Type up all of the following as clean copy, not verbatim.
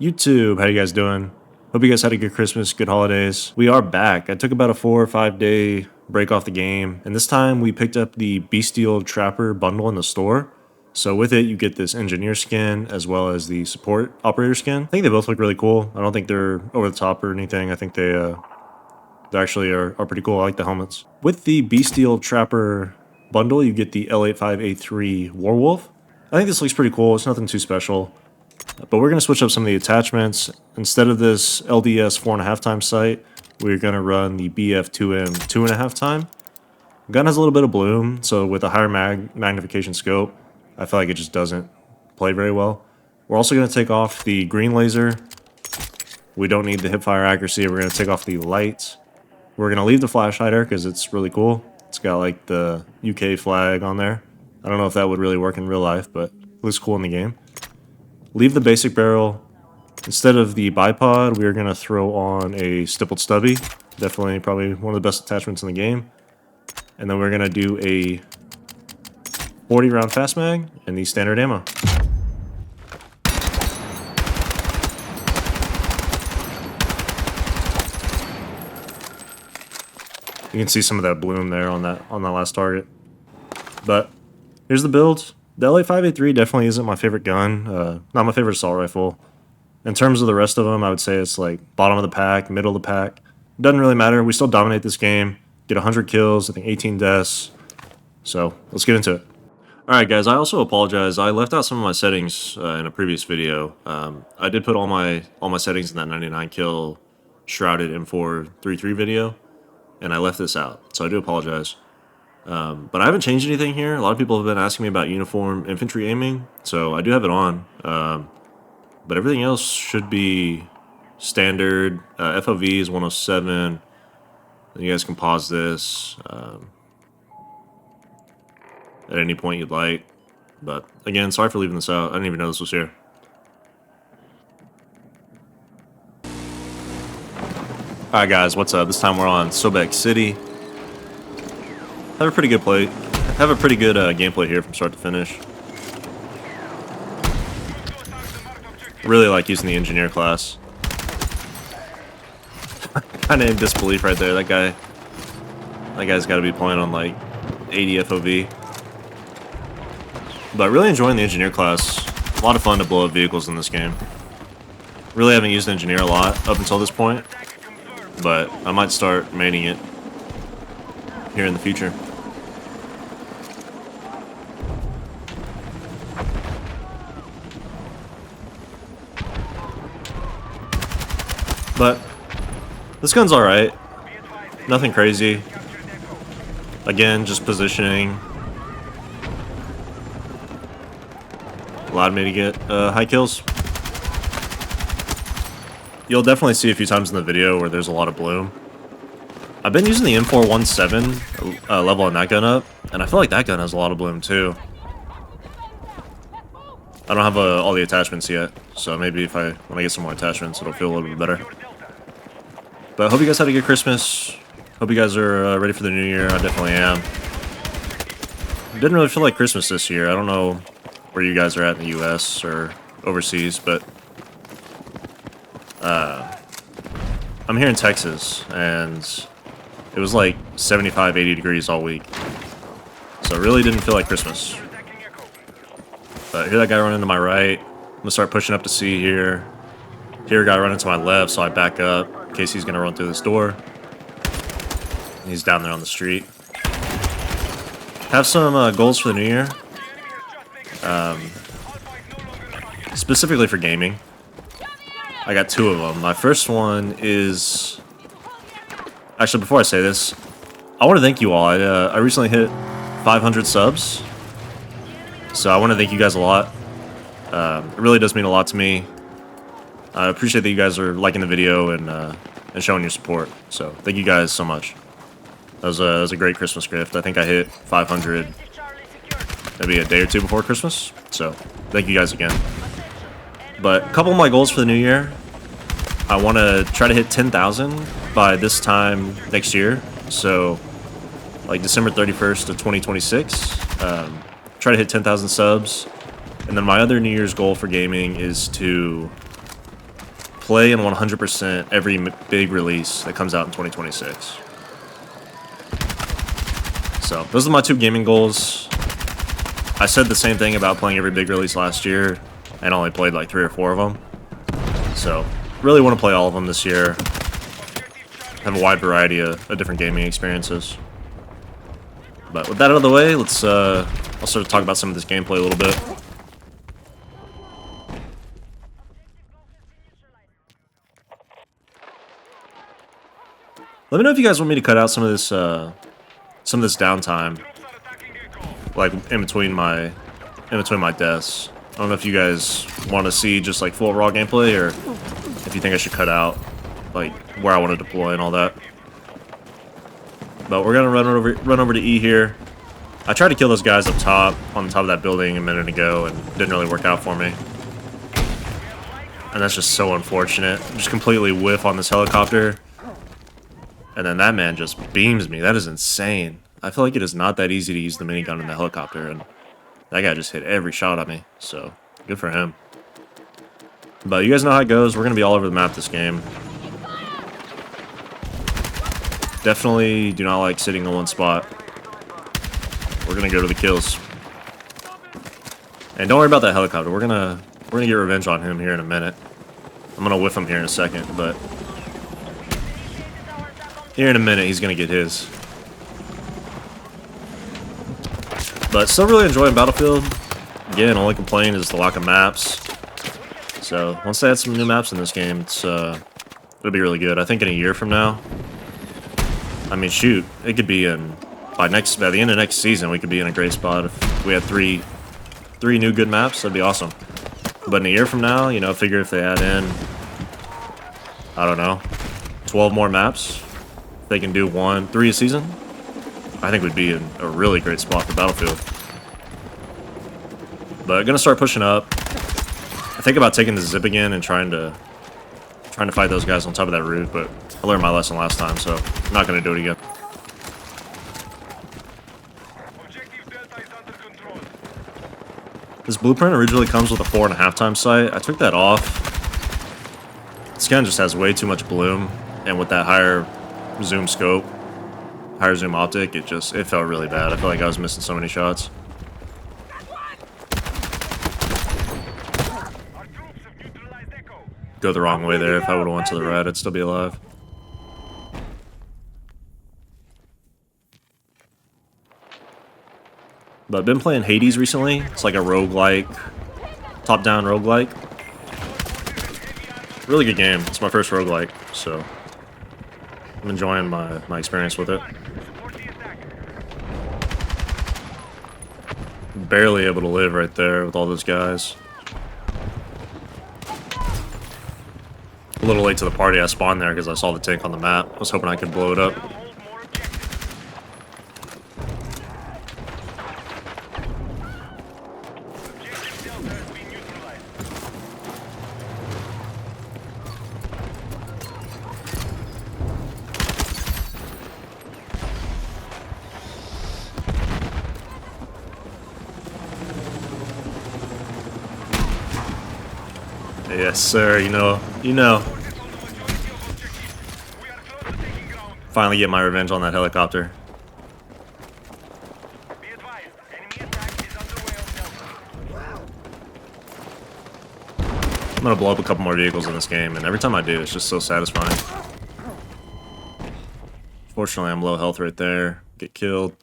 YouTube, how you guys doing? Hope you guys had a good Christmas, good holidays. We are back. I took about a 4 or 5 day break off the game, and this time we picked up the Bestial Trapper bundle in the store. So with it, you get this engineer skin as well as the support operator skin. I think they both look really cool. I don't think they're over the top or anything. I think they actually are pretty cool. I like the helmets. With the Bestial Trapper bundle, you get the L85A3 War Wolf. I think this looks pretty cool. It's nothing too special. But we're going to switch up some of the attachments. Instead of this LDS 4.5 times sight, we're going to run the BF2M 2.5 time. The gun has a little bit of bloom, so with a higher magnification scope, I feel like it just doesn't play very well. We're also going to take off the green laser. We don't need the hipfire accuracy. We're going to take off the lights. We're going to leave the flash hider because it's really cool. It's got like the UK flag on there. I don't know if that would really work in real life, but it looks cool in the game. Leave the basic barrel. Instead of the bipod, we're going to throw on a stippled stubby. Definitely probably one of the best attachments in the game. And then we're going to do a 40 round fast mag and the standard ammo. You can see some of that bloom there on that last target. But here's the build. The L85A3 definitely isn't my favorite gun. Not my favorite assault rifle. In terms of the rest of them, I would say it's like bottom of the pack, middle of the pack. Doesn't really matter. We still dominate this game. Get 100 kills, I think 18 deaths. So let's get into it. Alright guys, I also apologize. I left out some of my settings in a previous video. I did put all my settings in that 99 kill shrouded M433 video, and I left this out. So I do apologize. But I haven't changed anything here. A lot of people have been asking me about uniform infantry aiming, so I do have it on. But everything else should be standard. FOV is 107. You guys can pause this at any point you'd like. But again, sorry for leaving this out. I didn't even know this was here. Alright guys, what's up? This time we're on Sobek City. Have a pretty good gameplay here from start to finish. Really like using the engineer class. Kind of in disbelief right there. That guy's got to be playing on like 80 FOV. But really enjoying the engineer class. A lot of fun to blow up vehicles in this game. Really haven't used engineer a lot up until this point, but I might start maining it here in the future. But this gun's alright. Nothing crazy. Again, just positioning. Allowed me to get high kills. You'll definitely see a few times in the video where there's a lot of bloom. I've been using the M417, leveling that gun up, and I feel like that gun has a lot of bloom too. I don't have all the attachments yet, so maybe when I get some more attachments, it'll feel a little bit better. But I hope you guys had a good Christmas. Hope you guys are ready for the new year. I definitely am. Didn't really feel like Christmas this year. I don't know where you guys are at in the US or overseas, but I'm here in Texas, and it was like 75, 80 degrees all week. So it really didn't feel like Christmas. But I hear that guy running to my right. I'm gonna start pushing up to C here. Hear a guy running to my left, so I back up in case he's gonna run through this door. He's down there on the street. Have some goals for the new year. Specifically for gaming. I got 2 of them. My first one is... Actually, before I say this, I want to thank you all. I recently hit 500 subs. So I want to thank you guys a lot. It really does mean a lot to me. I appreciate that you guys are liking the video and showing your support. So thank you guys so much. That was a great Christmas gift. I think I hit 500 maybe a day or 2 before Christmas. So thank you guys again. But a couple of my goals for the new year. I want to try to hit 10,000 by this time next year. So like December 31st of 2026. Try to hit 10,000 subs. And then my other New Year's goal for gaming is to play and 100% every big release that comes out in 2026. So those are my 2 gaming goals. I said the same thing about playing every big release last year, and only played like 3 or 4 of them. So really want to play all of them this year. Have a wide variety of different gaming experiences. But with that out of the way, let's I'll sort of talk about some of this gameplay a little bit. Let me know if you guys want me to cut out some of this downtime, like in between my deaths. I don't know if you guys want to see just like full raw gameplay, or if you think I should cut out like where I want to deploy and all that. But we're gonna run over to E here. I tried to kill those guys up top, on the top of that building a minute ago, and didn't really work out for me. And that's just so unfortunate. Just completely whiff on this helicopter. And then that man just beams me. That is insane. I feel like it is not that easy to use the minigun in the helicopter, and that guy just hit every shot at me, so good for him. But you guys know how it goes. We're going to be all over the map this game. Definitely do not like sitting in one spot. We're going to go to the kills. And don't worry about that helicopter. We're gonna get revenge on him here in a minute. I'm going to whiff him here in a second, but here in a minute he's going to get his. But still really enjoying Battlefield. Again, only complaint is the lack of maps. So once they add some new maps in this game, it'll be really good. I think in a year from now, I mean, shoot, it could be by the end of next season, we could be in a great spot if we had three new good maps. That'd be awesome. But in a year from now, you know, figure if they add in, I don't know, 12 more maps, if they can do 3 a season, I think we'd be in a really great spot for Battlefield. But gonna start pushing up. I think about taking the zip again and trying to fight those guys on top of that roof, but I learned my lesson last time, so I'm not gonna do it again. This blueprint originally comes with a 4.5 sight. I took that off. This gun just has way too much bloom, and with that higher zoom scope, higher zoom optic, it felt really bad. I felt like I was missing so many shots. Go the wrong way there. If I would have went to the right, I'd still be alive. But I've been playing Hades recently. It's like a roguelike, top-down roguelike. Really good game. It's my first roguelike, so I'm enjoying my experience with it. Barely able to live right there with all those guys. A little late to the party. I spawned there because I saw the tank on the map. I was hoping I could blow it up. Yes, sir. You know. Finally get my revenge on that helicopter. I'm gonna blow up a couple more vehicles in this game, and every time I do, it's just so satisfying. Fortunately, I'm low health right there. Get killed.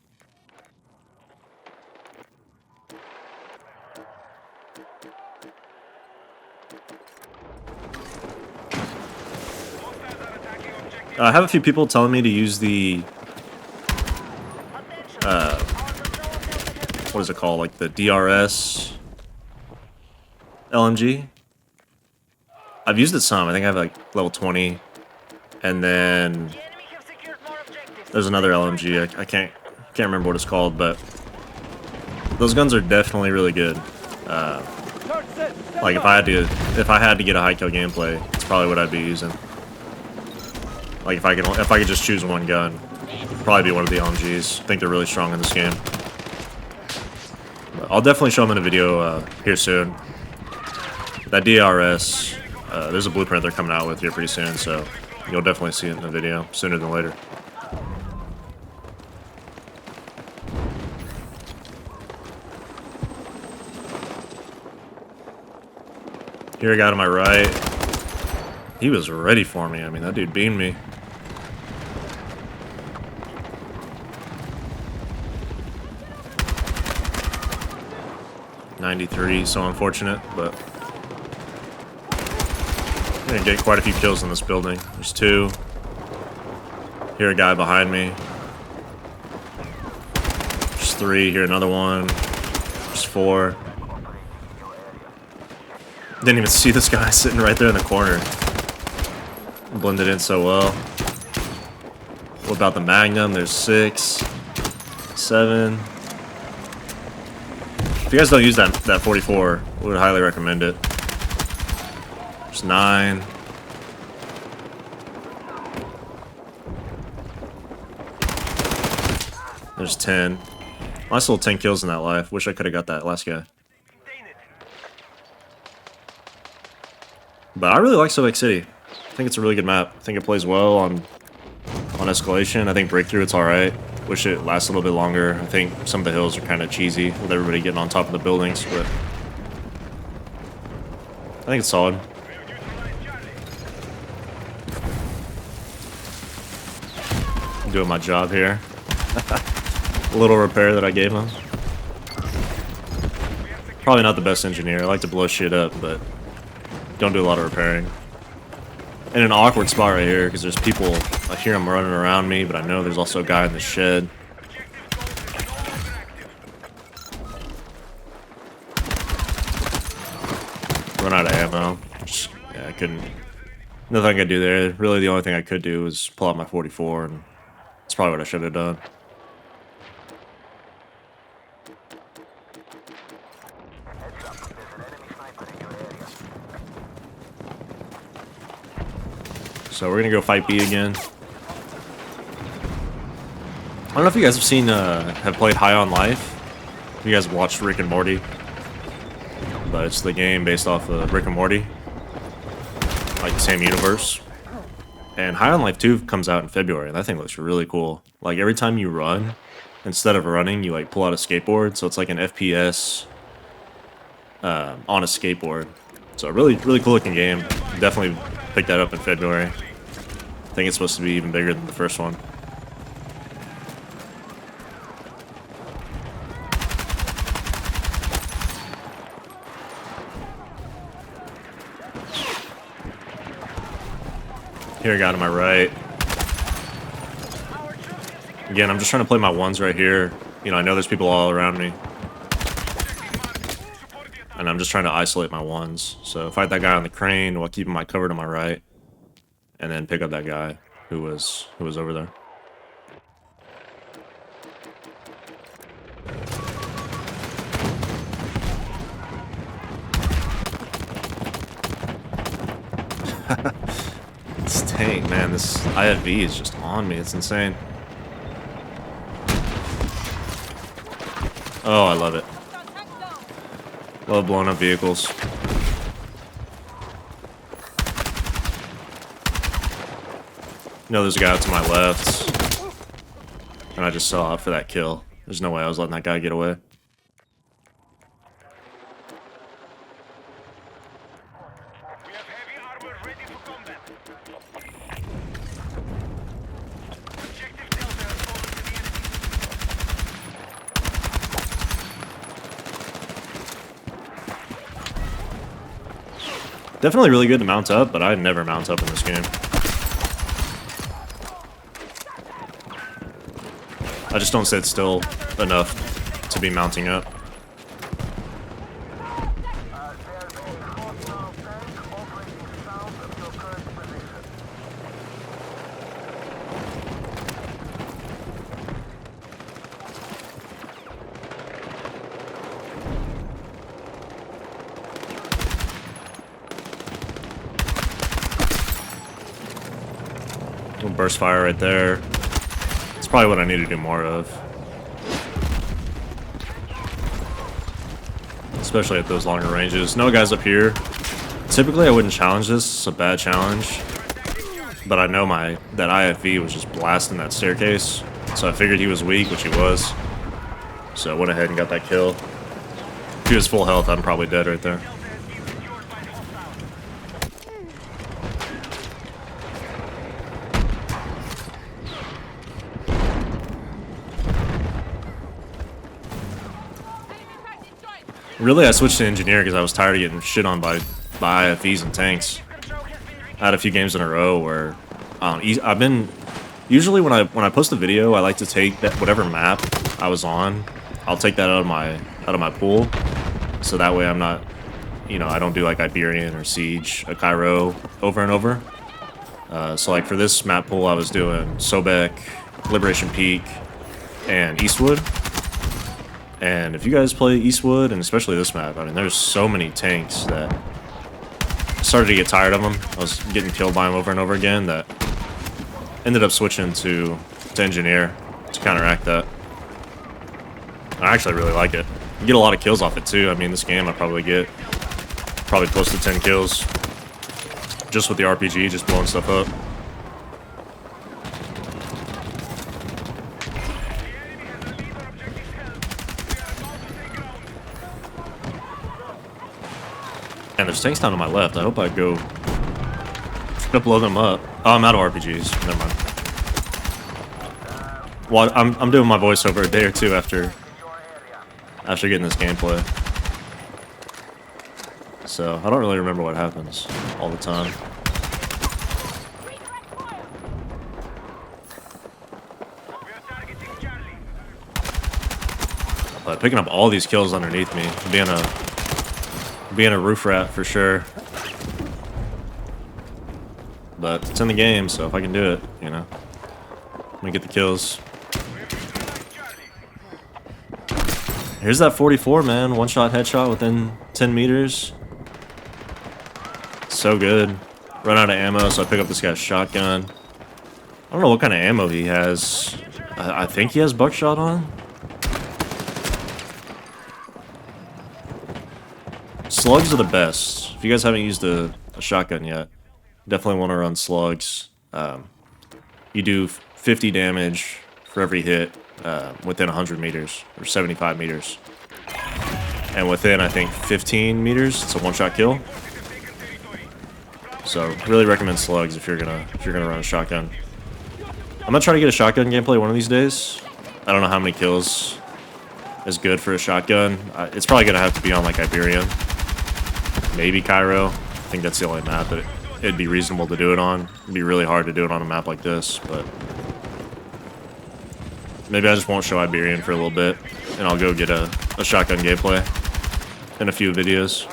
I have a few people telling me to use the, what is it called, like the DRS LMG. I've used it some. I think I have like level 20, and then there's another LMG. I can't remember what it's called, but those guns are definitely really good. Like if I had to get a high kill gameplay, it's probably what I'd be using. Like if I could just choose one gun, it'd probably be one of the LMGs. I think they're really strong in this game. But I'll definitely show them in a video here soon. That DRS, There's a blueprint they're coming out with here pretty soon, so you'll definitely see it in the video sooner than later. Here, a guy to my right. He was ready for me. I mean, that dude beamed me. .93, so unfortunate, but I'm gonna get quite a few kills in this building. There's 2. Here, a guy behind me. There's 3. Here, another one. There's 4. Didn't even see this guy sitting right there in the corner. Blended in so well. What about the Magnum? There's 6, 7. If you guys don't use that 44, we would highly recommend it. There's 9. There's 10. Nice little 10 kills in that life. Wish I could have got that last guy. But I really like Sobek City. I think it's a really good map. I think it plays well on Escalation. I think Breakthrough, it's alright. Wish it lasts a little bit longer. I think some of the hills are kind of cheesy with everybody getting on top of the buildings, but I think it's solid. I'm doing my job here. A little repair that I gave him. Probably not the best engineer. I like to blow shit up, but don't do a lot of repairing. In an awkward spot right here, because there's people, I hear them running around me, but I know there's also a guy in the shed. Run out of ammo. Yeah, I couldn't. Nothing I could do there. Really, the only thing I could do was pull out my 44, and that's probably what I should have done. So we're gonna go fight B again. I don't know if you guys have seen, have played High on Life. If you guys have watched Rick and Morty, but it's the game based off of Rick and Morty, like the same universe. And High on Life 2 comes out in February, and that thing looks really cool. Like every time you run, instead of running, you like pull out a skateboard, so it's like an FPS on a skateboard. So really, really cool looking game. Definitely pick that up in February. I think it's supposed to be even bigger than the first one. Here, a guy to my right. Again, I'm just trying to play my ones right here. You know, I know there's people all around me. And I'm just trying to isolate my ones. So fight that guy on the crane while keeping my cover to my right. And then pick up that guy who was over there. This tank, man, this IFV is just on me. It's insane. Oh, I love it. Love blowing up vehicles. No, there's a guy to my left. And I just saw up for that kill. There's no way I was letting that guy get away. Definitely really good to mount up, but I never mount up in this game. I just don't sit still enough to be mounting up. Burst fire right there. It's probably what I need to do more of. Especially at those longer ranges. No guys up here. Typically, I wouldn't challenge this. It's a bad challenge. But I know that IFV was just blasting that staircase. So I figured he was weak, which he was. So I went ahead and got that kill. If he was full health, I'm probably dead right there. Really, I switched to engineer because I was tired of getting shit on by IFVs and tanks. I had a few games in a row where I've been usually when I post a video, I like to take that whatever map I was on, I'll take that out of my pool, so that way I'm not, you know, I don't do like Iberian or Siege, or Cairo over and over. So like for this map pool, I was doing Sobek, Liberation Peak, and Eastwood. And if you guys play Eastwood, and especially this map, I mean, there's so many tanks that I started to get tired of them. I was getting killed by them over and over again that ended up switching to Engineer to counteract that. I actually really like it. You get a lot of kills off it too. I mean, this game I probably get close to 10 kills just with the RPG, just blowing stuff up. And there's tanks down to my left. I hope I go blow them up. Oh, I'm out of RPGs. Never mind. Well, I'm doing my voiceover a day or two after getting this gameplay. So I don't really remember what happens all the time. But picking up all these kills underneath me, being a roof rat for sure. But it's in the game, so if I can do it, you know, I'm gonna get the kills. Here's that 44, man. One-shot headshot within 10 meters. So good. Run out of ammo, so I pick up this guy's shotgun. I don't know what kind of ammo he has. I think he has buckshot on. Slugs are the best. If you guys haven't used a shotgun yet, definitely want to run slugs. You do 50 damage for every hit within 100 meters, or 75 meters. And within, I think, 15 meters, it's a one-shot kill. So, really recommend slugs if you're gonna run a shotgun. I'm gonna try to get a shotgun gameplay one of these days. I don't know how many kills is good for a shotgun. It's probably gonna have to be on like Iberian. Maybe Cairo. I think that's the only map that it'd be reasonable to do it on. It'd be really hard to do it on a map like this, but maybe I just won't show Iberian for a little bit, and I'll go get a shotgun gameplay in a few videos.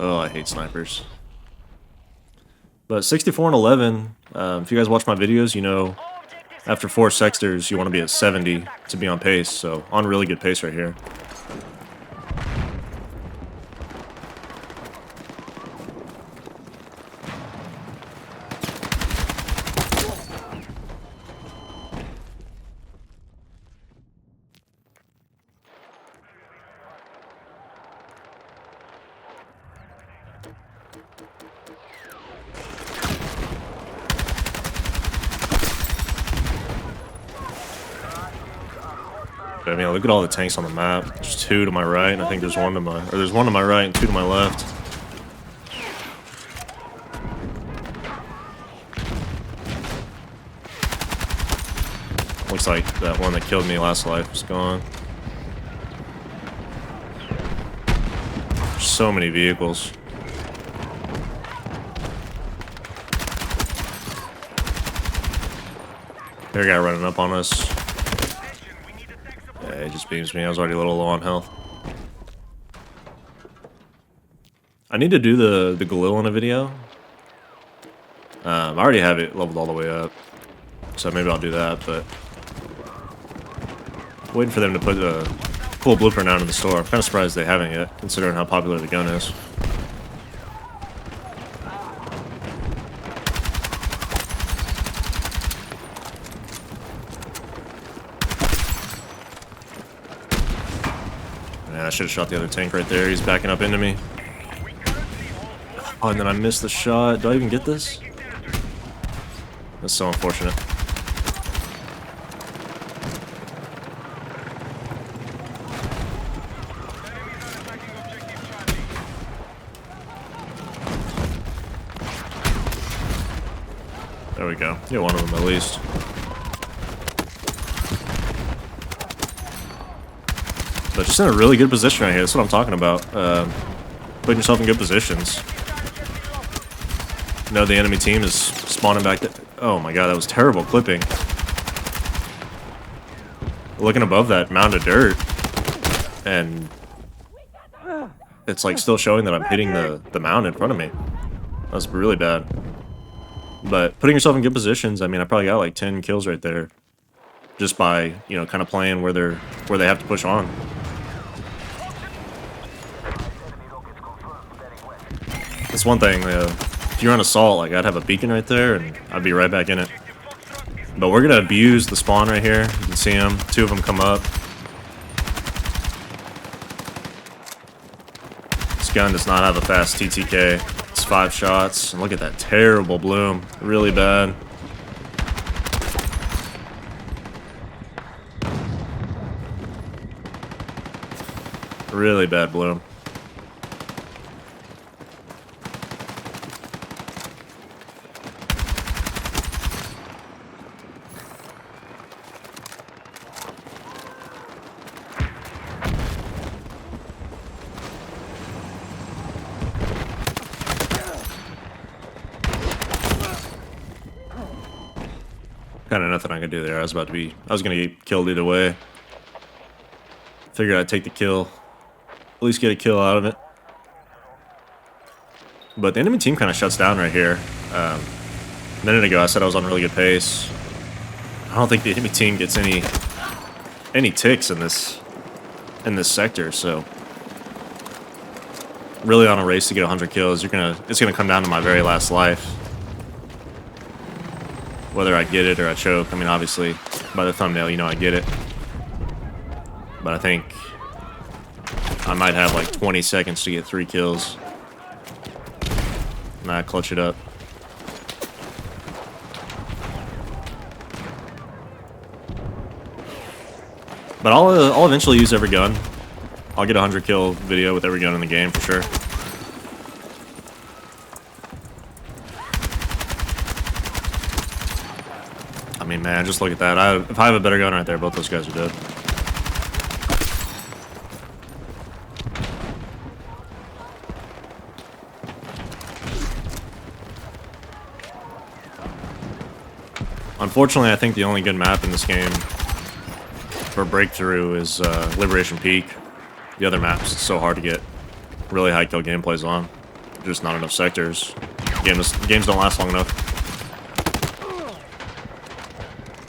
Oh, I hate snipers. But 64 and 11, if you guys watch my videos, you know after 4 sexters, you want to be at 70 to be on pace. So on really good pace right here. I mean, look at all the tanks on the map. There's 2 to my right, and I think there's one to my right and 2 to my left. Looks like that one that killed me last life is gone. There's so many vehicles. There's a guy running up on us. Yeah, it just beams me. I was already a little low on health. I need to do the Galil in a video. I already have it leveled all the way up, so maybe I'll do that, but waiting for them to put a cool blueprint out in the store. I'm kind of surprised they haven't yet, considering how popular the gun is. should have shot the other tank right there. He's backing up into me. Oh, and then I missed the shot. Do I even get this? That's so unfortunate. There we go. Get one of them at least. But just in a really good position right here. That's what I'm talking about. Putting yourself in good positions. No, the enemy team is spawning back there. Oh my god, that was terrible clipping. Looking above that mound of dirt. And it's like still showing that I'm hitting the mound in front of me. That's really bad. But putting yourself in good positions, I mean, I probably got like 10 kills right there. Just by, you know, kind of playing where they have to push on. That's one thing, if you're on assault, like I'd have a beacon right there and I'd be right back in it. But we're gonna abuse the spawn right here. You can see them, 2 of them come up. This gun does not have a fast TTK. It's 5 shots, and look at that terrible bloom, really bad. Really bad bloom. Kind of nothing I could do there. I was gonna get killed either way. Figured I'd take the kill. At least get a kill out of it. But the enemy team kind of shuts down right here. A minute ago I said I was on really good pace. I don't think the enemy team gets any ticks in this sector, so really on a race to get 100 kills. It's gonna come down to my very last life. Whether I get it or I choke. I mean, obviously, by the thumbnail, you know I get it. But I think I might have like 20 seconds to get 3 kills. And I clutch it up. But I'll eventually use every gun. I'll get a 100 kill video with every gun in the game for sure. I mean, man, just look at that. If I have a better gun right there, both those guys are dead. Unfortunately, I think the only good map in this game for breakthrough is Liberation Peak. The other maps, it's so hard to get really high kill gameplays on. Just not enough sectors. Games don't last long enough.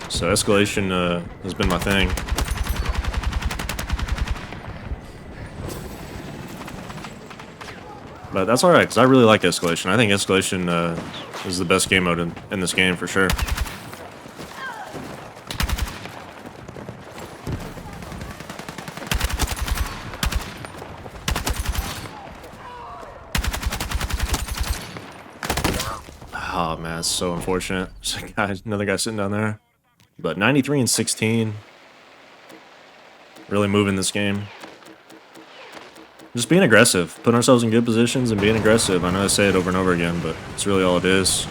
So Escalation has been my thing. But that's alright, because I really like Escalation. I think Escalation is the best game mode in this game for sure. Oh man, it's so unfortunate. There's another guy sitting down there. But 93 and 16. Really moving this game. Just being aggressive. Putting ourselves in good positions and being aggressive. I know I say it over and over again, but it's really all it is.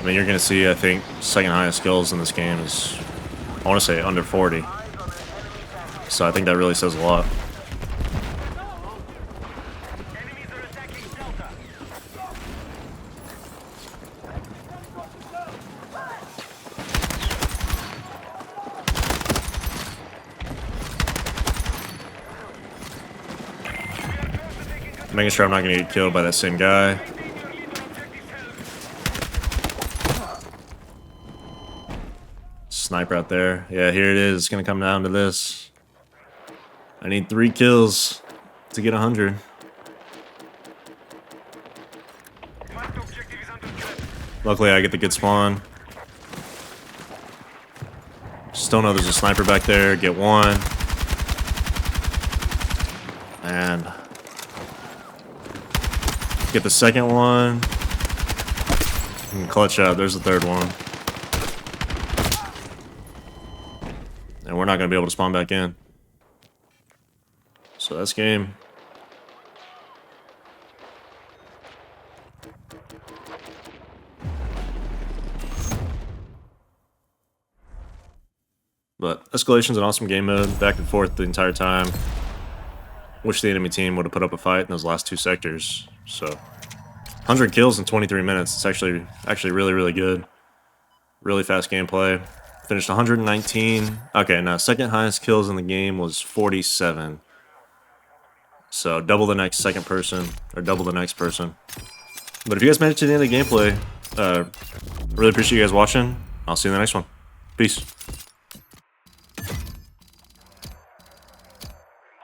I mean, you're going to see, I think, second highest kills in this game is, I want to say, under 40. So I think that really says a lot. Making sure I'm not going to get killed by that same guy. Sniper out there. Yeah, here it is. It's going to come down to this. I need 3 kills to get 100. Luckily, I get the good spawn. Still know there's a sniper back there. Get one. And get the second one. And clutch out. There's the third one. And we're not going to be able to spawn back in. So that's game. But Escalation's an awesome game mode, back and forth the entire time. Wish the enemy team would have put up a fight in those last 2 sectors. So 100 kills in 23 minutes. It's actually really, really good. Really fast gameplay. Finished 119. Okay, now second highest kills in the game was 47. So double the next second person, or double the next person. But if you guys made it to the end of the gameplay, really appreciate you guys watching. I'll see you in the next one. Peace.